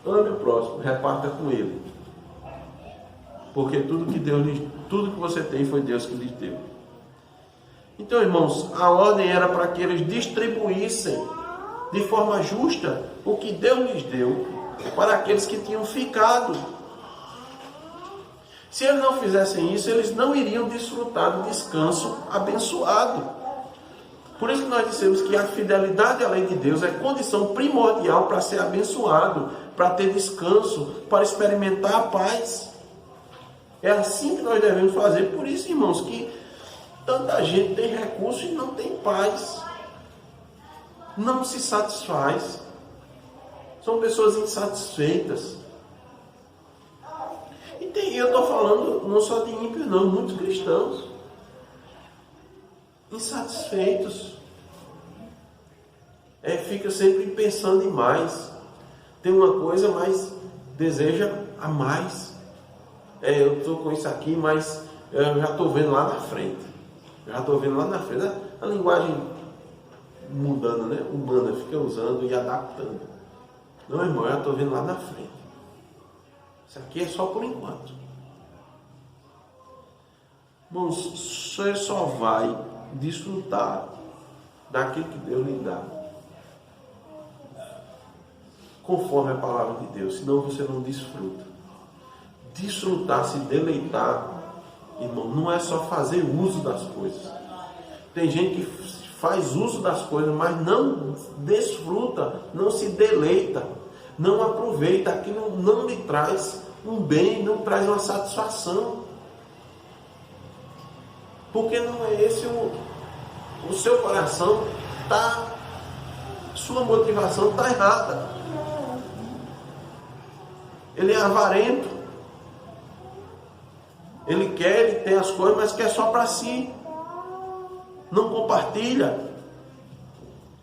ame o próximo, reparta com ele. Porque tudo que você tem foi Deus que lhes deu. Então, irmãos, a ordem era para que eles distribuíssem de forma justa o que Deus lhes deu para aqueles que tinham ficado. Se eles não fizessem isso, eles não iriam desfrutar do descanso abençoado. Por isso que nós dissemos que a fidelidade à lei de Deus é condição primordial para ser abençoado, para ter descanso, para experimentar a paz. É assim que nós devemos fazer. Por isso, irmãos, que tanta gente tem recurso e não tem paz, não se satisfaz, são pessoas insatisfeitas. E eu estou falando não só de ímpios, não, muitos cristãos insatisfeitos, fica sempre pensando em mais, tem uma coisa, mas deseja a mais. Eu estou com isso aqui, mas eu já estou vendo lá na frente. A linguagem mudando, né? Humana, fica usando e adaptando. Não, irmão, eu já estou vendo lá na frente. Isso aqui é só por enquanto. Irmãos, você só vai desfrutar daquilo que Deus lhe dá, conforme a palavra de Deus, senão você não desfruta. Desfrutar, se deleitar, irmão, não é só fazer uso das coisas. Tem gente que faz uso das coisas, mas não desfruta, não se deleita, não aproveita. Aquilo não lhe traz um bem, não traz uma satisfação, porque não é esse o seu coração sua motivação está errada. Ele é avarento, ele tem as coisas, mas quer só para si, não compartilha.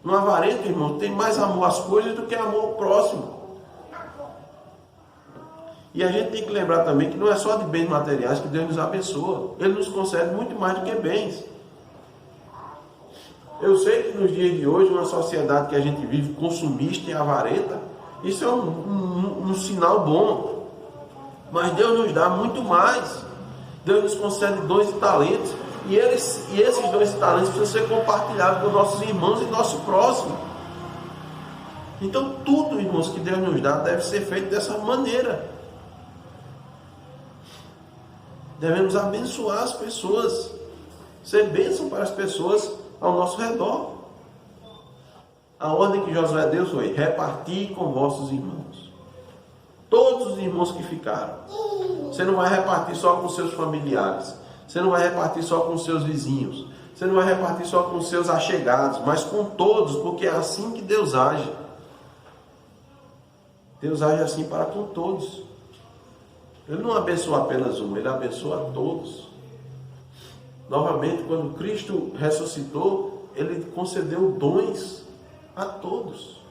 No avarento, irmão, tem mais amor às coisas do que amor ao próximo. E a gente tem que lembrar também que não é só de bens materiais que Deus nos abençoa. Ele nos concede muito mais do que bens. Eu sei que nos dias de hoje, uma sociedade que a gente vive consumista e avarenta, isso é um sinal bom. Mas Deus nos dá muito mais. Deus nos concede dons e talentos, e esses dons e talentos precisam ser compartilhados com nossos irmãos e nosso próximo. Então tudo, irmãos, que Deus nos dá deve ser feito dessa maneira. Devemos abençoar as pessoas, ser bênção para as pessoas ao nosso redor. A ordem que Josué deu foi: repartir com vossos irmãos. Todos os irmãos que ficaram. Você não vai repartir só com seus familiares. Você não vai repartir só com seus vizinhos. Você não vai repartir só com seus achegados, mas com todos, porque é assim que Deus age. Deus age assim para com todos. Ele não abençoa apenas um, Ele abençoa a todos. Novamente, quando Cristo ressuscitou, Ele concedeu dons a todos.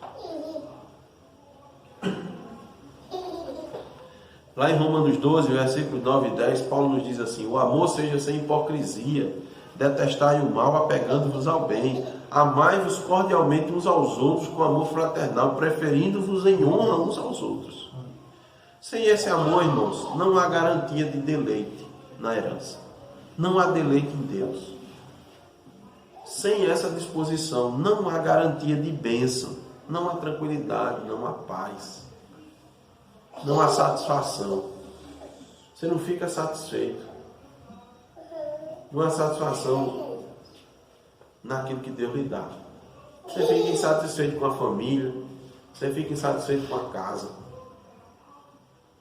Lá em Romanos 12, versículos 9 e 10, Paulo nos diz assim: o amor seja sem hipocrisia, detestai o mal, apegando-vos ao bem, amai-vos cordialmente uns aos outros com amor fraternal, preferindo-vos em honra uns aos outros. Sem esse amor, irmãos, não há garantia de deleite na herança. Não há deleite em Deus. Sem essa disposição, não há garantia de bênção. Não há tranquilidade, não há paz. Não há satisfação. Você não fica satisfeito. Não há satisfação naquilo que Deus lhe dá. Você fica insatisfeito com a família. Você fica insatisfeito com a casa.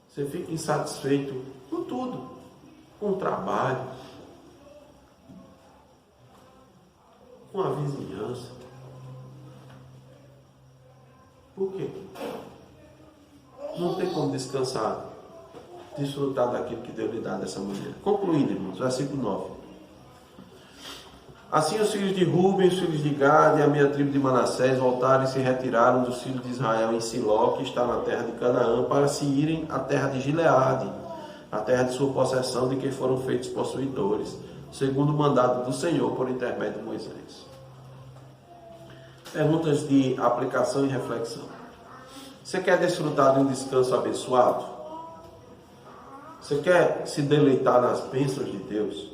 Você fica insatisfeito com tudo. Com o trabalho. Com a vizinhança. Por quê? Não tem como descansar, desfrutar daquilo que Deus lhe dá dessa maneira. Concluindo, irmãos, versículo 9. Assim os filhos de Ruben, os filhos de Gad e a minha tribo de Manassés voltaram e se retiraram dos filhos de Israel em Siló, que está na terra de Canaã, para se irem à terra de Gileade, a terra de sua possessão, de que foram feitos possuidores, segundo o mandado do Senhor por intermédio de Moisés. Perguntas de aplicação e reflexão. Você quer desfrutar de um descanso abençoado? Você quer se deleitar nas bênçãos de Deus?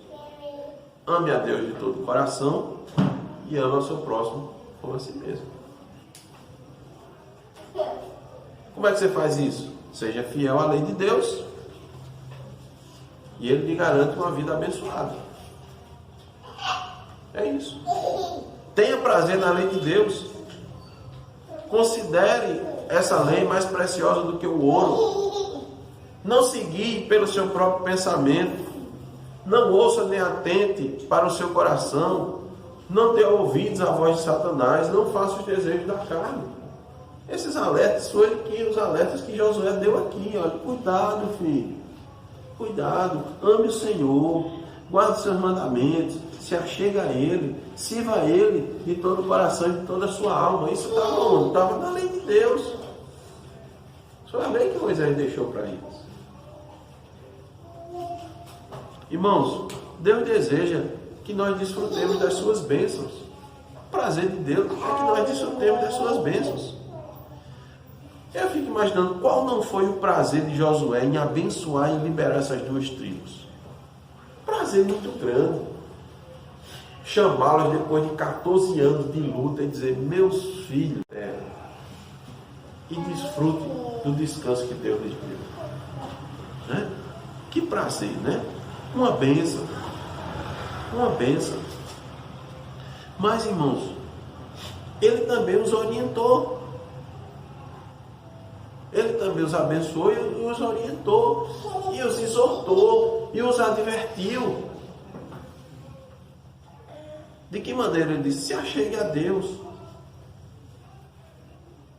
Ame a Deus de todo o coração e ame ao seu próximo como a si mesmo. Como é que você faz isso? Seja fiel à lei de Deus e Ele lhe garante uma vida abençoada. É isso. Tenha prazer na lei de Deus. Considere essa lei mais preciosa do que o ouro. Não se guie pelo seu próprio pensamento. Não ouça nem atente para o seu coração. Não dê ouvidos à voz de Satanás. Não faça os desejos da carne. Esses alertas foram os alertas que Josué deu aqui. Olha, cuidado, filho. Cuidado. Ame o Senhor. Guarde seus mandamentos. Se achega a Ele. Sirva a Ele de todo o coração e de toda a sua alma. Isso estava onde? Estava na lei de Deus. Isso foi a lei que Moisés deixou para eles. Irmãos, Deus deseja que nós desfrutemos das suas bênçãos. O prazer de Deus é que nós desfrutemos das suas bênçãos. Eu fico imaginando qual não foi o prazer de Josué em abençoar e liberar essas duas tribos. Prazer muito grande. Chamá-las depois de 14 anos de luta e dizer: meus filhos, e desfrute do descanso que Deus lhes deu. Né? Que prazer, né? Uma bênção. Uma bênção. Mas, irmãos, Ele também os orientou. Ele também os abençoou e os orientou. E os exortou. E os advertiu. De que maneira Ele disse? Se achegue a Deus.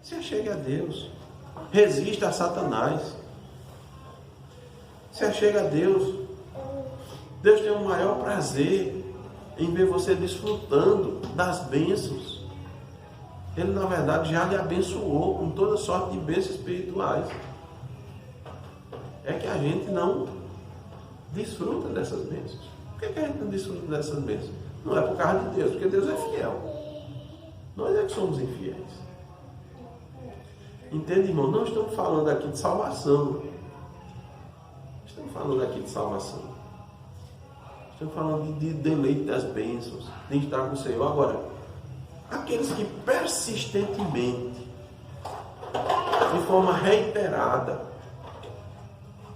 Se achegue a Deus. Resista a Satanás. Se achegue a Deus. Deus tem o maior prazer em ver você desfrutando das bênçãos. Ele, na verdade, já lhe abençoou com toda sorte de bênçãos espirituais. É que a gente não desfruta dessas bênçãos. Por que a gente não desfruta dessas bênçãos? Não é por causa de Deus, porque Deus é fiel. Nós é que somos infiéis. Entende, irmão? Não estamos falando aqui de salvação. Estamos falando aqui de salvação. Estamos falando de deleite das bênçãos, de estar com o Senhor. Agora, aqueles que persistentemente, de forma reiterada,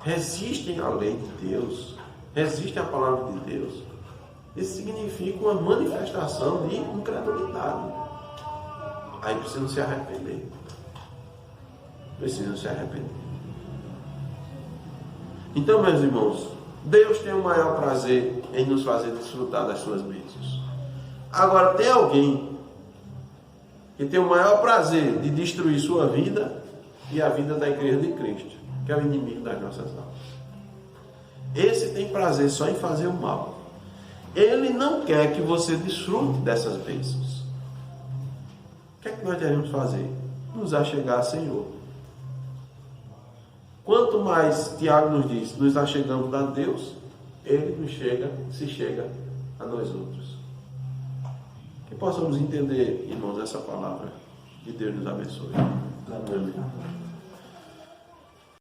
resistem à lei de Deus, resistem à palavra de Deus, isso significa uma manifestação de incredulidade. Aí precisam se arrepender. Precisam se arrepender. Então, meus irmãos, Deus tem o maior prazer em nos fazer desfrutar das suas bênçãos. Agora, tem alguém que tem o maior prazer de destruir sua vida e a vida da igreja de Cristo, que é o inimigo das nossas almas. Esse tem prazer só em fazer o mal. Ele não quer que você desfrute dessas bênçãos. O que é que nós devemos fazer? Nos achegar ao Senhor. Quanto mais Tiago nos diz, nos achegamos a Deus, Ele se chega a nós outros. Que possamos entender, irmãos, essa palavra. Que Deus nos abençoe. Amém.